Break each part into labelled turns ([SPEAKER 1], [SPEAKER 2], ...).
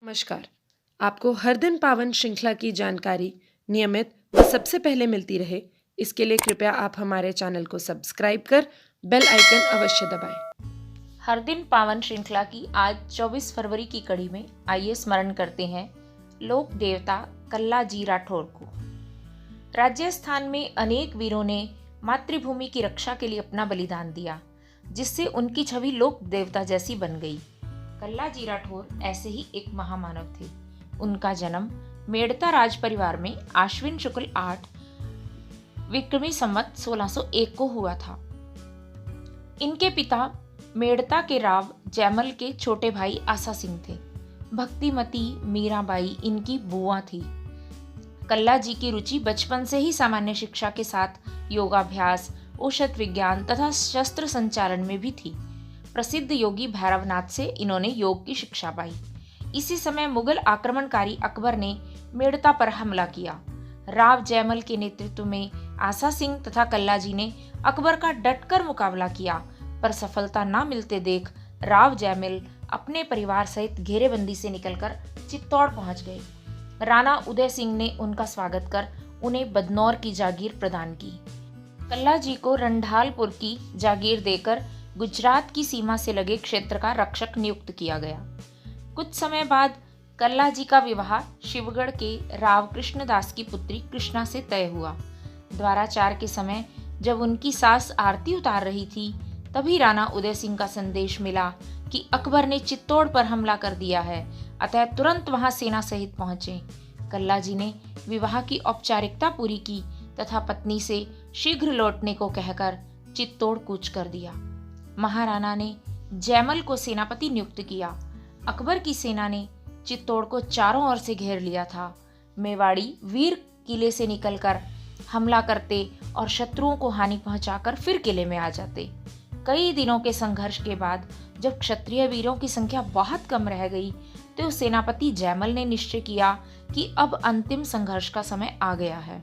[SPEAKER 1] नमस्कार। आपको हर दिन पावन श्रृंखला की जानकारी नियमित व सबसे पहले मिलती रहे, इसके लिए कृपया आप हमारे चैनल को सब्सक्राइब कर बेल आइकन अवश्य दबाएं।
[SPEAKER 2] हर दिन पावन श्रृंखला की आज 24 फरवरी की कड़ी में आइए स्मरण करते हैं लोक देवता कल्लाजी राठौर को। राजस्थान में अनेक वीरों ने मातृभूमि की रक्षा के लिए अपना बलिदान दिया, जिससे उनकी छवि लोक देवता जैसी बन गई। कल्लाजी राठौर ऐसे ही एक महामानव थे। उनका जन्म मेड़ता राज परिवार में आश्विन शुक्ल 8 विक्रमी संवत 1601 को हुआ था। इनके पिता मेड़ता के राव जैमल के छोटे भाई आसा सिंह थे। भक्तिमती मीराबाई इनकी बुआ थी। कल्लाजी की रुचि बचपन से ही सामान्य शिक्षा के साथ योगाभ्यास, औषध विज्ञान तथा शस्त्र संचालन में भी थी। प्रसिद्ध योगी भैरवनाथ से इन्होंने योग की शिक्षा पाई। इसी समय मुगल आक्रमणकारी अकबर ने मेड़ता पर हमला किया। राव जैमल के नेतृत्व में आसा सिंह तथा कल्लाजी ने अकबर का डटकर मुकाबला किया, पर सफलता न मिलते देख राव जैमल अपने परिवार सहित घेरेबंदी से निकलकर चित्तौड़ पहुंच गए। राणा उदय सिंह ने उनका स्वागत कर उन्हें बदनौर की जागीर प्रदान की। कल्लाजी को रंढालपुर की जागीर देकर गुजरात की सीमा से लगे क्षेत्र का रक्षक नियुक्त किया गया। कुछ समय बाद कल्लाजी का विवाह शिवगढ़ के राव कृष्णदास की पुत्री कृष्णा से तय हुआ। द्वाराचार के समय जब उनकी सास आरती उतार रही थी, तभी राणा उदय सिंह का संदेश मिला कि अकबर ने चित्तौड़ पर हमला कर दिया है, अतः तुरंत वहां सेना सहित पहुंचे। कल्लाजी ने विवाह की औपचारिकता पूरी की तथा पत्नी से शीघ्र लौटने को कहकर चित्तौड़ कूच कर दिया। महाराणा ने जैमल को सेनापति नियुक्त किया। अकबर की सेना ने चित्तौड़ को चारों ओर से घेर लिया था। मेवाड़ी वीर किले से निकलकर हमला करते और शत्रुओं को हानि पहुंचाकर फिर किले में आ जाते। कई दिनों के संघर्ष के बाद जब क्षत्रिय वीरों की संख्या बहुत कम रह गई, तो सेनापति जैमल ने निश्चय किया कि अब अंतिम संघर्ष का समय आ गया है।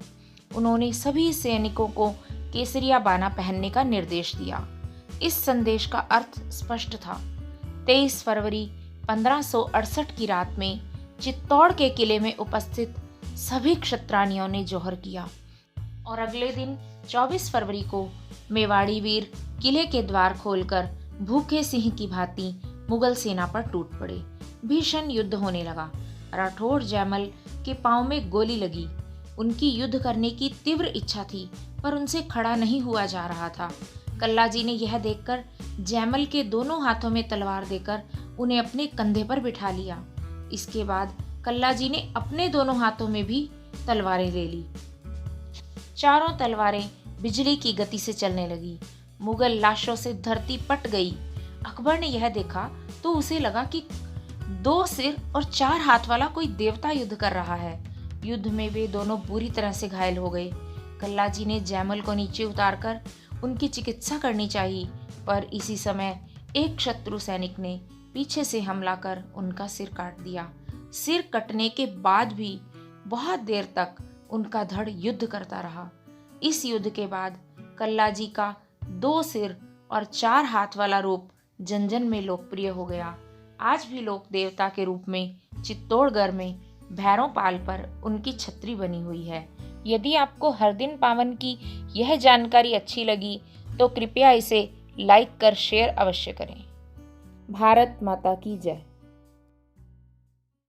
[SPEAKER 2] उन्होंने सभी सैनिकों को केसरिया बाना पहनने का निर्देश दिया। इस संदेश का अर्थ स्पष्ट था। 23 फरवरी 1568 की रात में चित्तौड़ के किले में उपस्थित सभी क्षत्रानियों ने जौहर किया और अगले दिन 24 फरवरी को मेवाड़ी वीर किले के द्वार खोलकर भूखे सिंह की भांति मुगल सेना पर टूट पड़े। भीषण युद्ध होने लगा। राठौर जैमल के पांव में गोली लगी। उनकी युद्ध करने की तीव्र इच्छा थी, पर उनसे खड़ा नहीं हुआ जा रहा था। कल्लाजी ने यह देखकर जैमल के दोनों हाथों में तलवार देकर उन्हें अपने कंधे पर बिठा लिया। इसके बाद कल्लाजी ने अपने दोनों हाथों में भी तलवारें ले ली। चारों तलवारें बिजली की गति से चलने लगी। मुगल लाशों से धरती पट गई। अकबर ने यह देखा तो उसे लगा कि 2 सिर और 4 हाथ वाला कोई देवता युद्ध कर रहा है। युद्ध में वे दोनों बुरी तरह से घायल हो गए। कल्लाजी ने जैमल को नीचे उतारकर उनकी चिकित्सा करनी चाहिए, पर इसी समय एक शत्रु सैनिक ने पीछे से हमला कर उनका सिर काट दिया। सिर कटने के बाद भी बहुत देर तक उनका धड़ युद्ध करता रहा। इस युद्ध के बाद कल्लाजी का 2 सिर और 4 हाथ वाला रूप जन जन में लोकप्रिय हो गया। आज भी लोक देवता के रूप में चित्तौड़गढ़ में भैरोंपाल पर उनकी छतरी बनी हुई है। यदि आपको हर दिन पावन की यह जानकारी अच्छी लगी तो कृपया इसे लाइक कर शेयर अवश्य करें। भारत माता की जय।